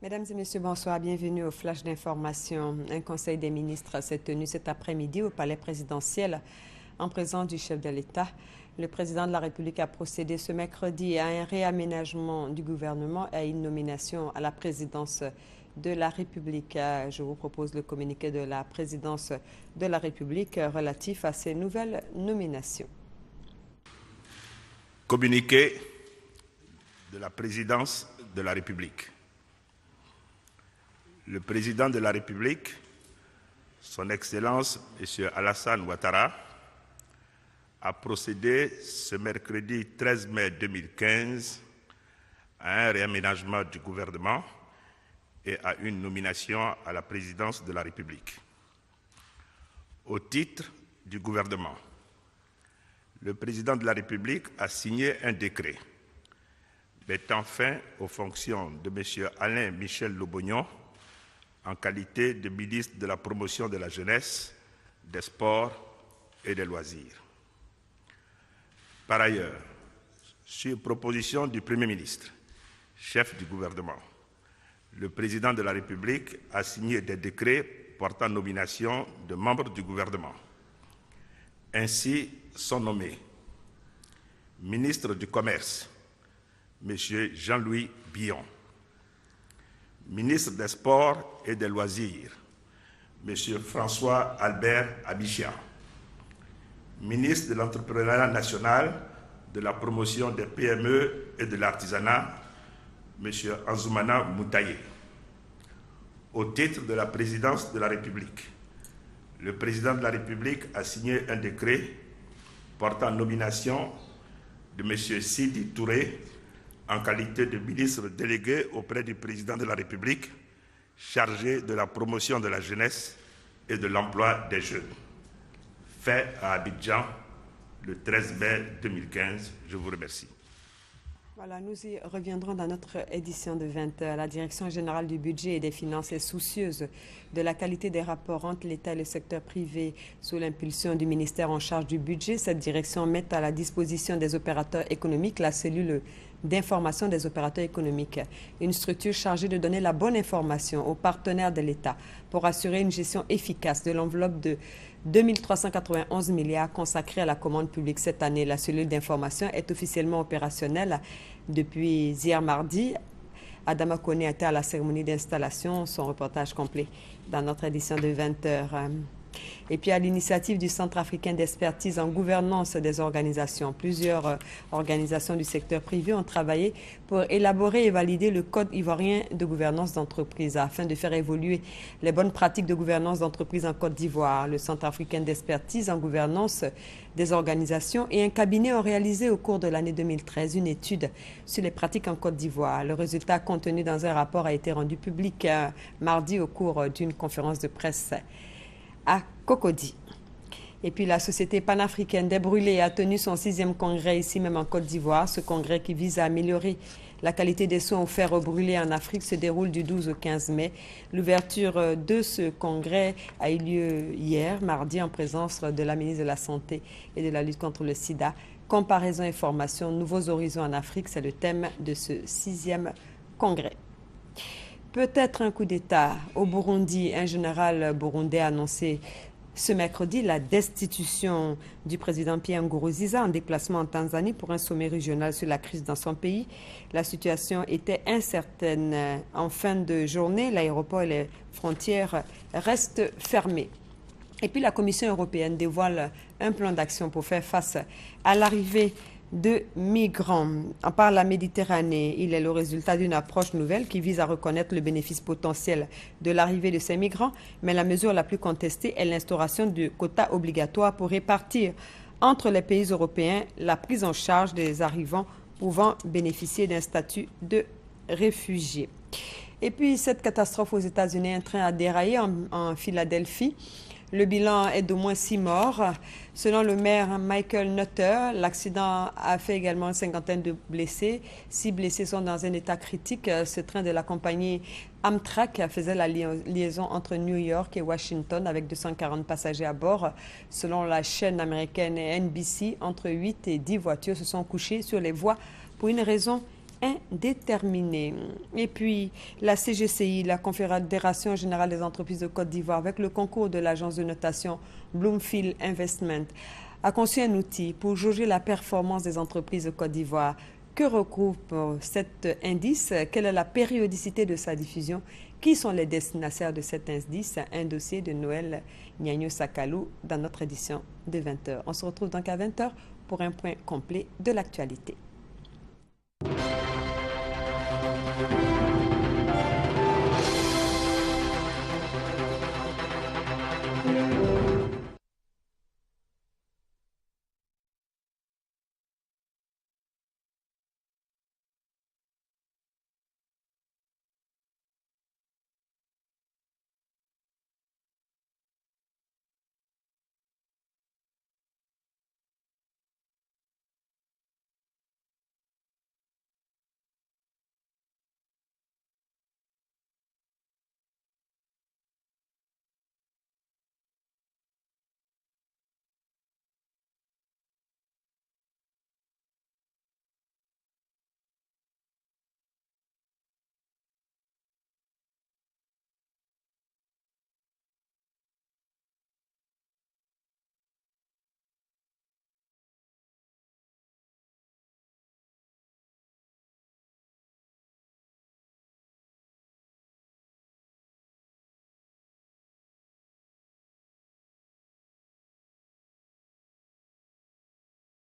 Mesdames et messieurs, bonsoir. Bienvenue au Flash d'information. Un conseil des ministres s'est tenu cet après-midi au palais présidentiel en présence du chef de l'État. Le président de la République a procédé ce mercredi à un réaménagement du gouvernement et à une nomination à la présidence de la République. Je vous propose le communiqué de la présidence de la République relatif à ces nouvelles nominations. Communiqué de la présidence de la République. Le président de la République, son Excellence M. Alassane Ouattara, a procédé ce mercredi 13 mai 2015 à un réaménagement du gouvernement et à une nomination à la présidence de la République. Au titre du gouvernement, le président de la République a signé un décret mettant fin aux fonctions de M. Alain Michel Lobognon en qualité de ministre de la Promotion de la Jeunesse, des Sports et des Loisirs. Par ailleurs, sur proposition du Premier ministre, chef du gouvernement, le président de la République a signé des décrets portant nomination de membres du gouvernement. Ainsi sont nommés ministre du Commerce, M. Jean-Louis Billon, ministre des Sports et des Loisirs, M. François Albert Abichan, ministre de l'Entrepreneuriat national, de la promotion des PME et de l'artisanat, M. Anzoumana Moutaye. Au titre de la présidence de la République, le président de la République a signé un décret portant nomination de M. Sidi Touré en qualité de ministre délégué auprès du président de la République, chargé de la promotion de la jeunesse et de l'emploi des jeunes. Fait à Abidjan le 13 mai 2015. Je vous remercie. Voilà, nous y reviendrons dans notre édition de 20h. La Direction générale du budget et des finances est soucieuse de la qualité des rapports entre l'État et le secteur privé. Sous l'impulsion du ministère en charge du budget, cette direction met à la disposition des opérateurs économiques la cellule d'information des opérateurs économiques, une structure chargée de donner la bonne information aux partenaires de l'État pour assurer une gestion efficace de l'enveloppe de 2391 milliards consacrée à la commande publique cette année. La cellule d'information est officiellement opérationnelle depuis hier mardi. Adama Kone était à la cérémonie d'installation. Son reportage complet dans notre édition de 20h. Et puis à l'initiative du Centre africain d'expertise en gouvernance des organisations, plusieurs organisations du secteur privé ont travaillé pour élaborer et valider le Code ivoirien de gouvernance d'entreprise afin de faire évoluer les bonnes pratiques de gouvernance d'entreprise en Côte d'Ivoire. Le Centre africain d'expertise en gouvernance des organisations et un cabinet ont réalisé au cours de l'année 2013 une étude sur les pratiques en Côte d'Ivoire. Le résultat contenu dans un rapport a été rendu public mardi au cours d'une conférence de presse à Cocody. Et puis la Société panafricaine des brûlés a tenu son 6e congrès ici même en Côte d'Ivoire. Ce congrès qui vise à améliorer la qualité des soins offerts aux brûlés en Afrique se déroule du 12 au 15 mai. L'ouverture de ce congrès a eu lieu hier, mardi, en présence de la ministre de la Santé et de la lutte contre le sida. Comparaison et formation, nouveaux horizons en Afrique, c'est le thème de ce 6e congrès. Peut-être un coup d'État au Burundi. Un général burundais a annoncé ce mercredi la destitution du président Pierre Nkurunziza en déplacement en Tanzanie pour un sommet régional sur la crise dans son pays. La situation était incertaine. En fin de journée, l'aéroport et les frontières restent fermés. Et puis la Commission européenne dévoile un plan d'action pour faire face à l'arrivée de migrants. Par la Méditerranée, il est le résultat d'une approche nouvelle qui vise à reconnaître le bénéfice potentiel de l'arrivée de ces migrants, mais la mesure la plus contestée est l'instauration de quotas obligatoires pour répartir entre les pays européens la prise en charge des arrivants pouvant bénéficier d'un statut de réfugié. Et puis cette catastrophe aux États-Unis, un train a déraillé en Philadelphie. Le bilan est d'au moins 6 morts. Selon le maire Michael Nutter, l'accident a fait également une cinquantaine de blessés. 6 blessés sont dans un état critique. Ce train de la compagnie Amtrak faisait la liaison entre New York et Washington avec 240 passagers à bord. Selon la chaîne américaine NBC, entre 8 et 10 voitures se sont couchées sur les voies pour une raison indéterminé. Et puis, la CGCI, la Confédération générale des entreprises de Côte d'Ivoire, avec le concours de l'agence de notation Bloomfield Investment, a conçu un outil pour jauger la performance des entreprises de Côte d'Ivoire. Que regroupe cet indice? Quelle est la périodicité de sa diffusion? Qui sont les destinataires de cet indice? Un dossier de Noël Niagno Sakalou dans notre édition de 20h. On se retrouve donc à 20h pour un point complet de l'actualité.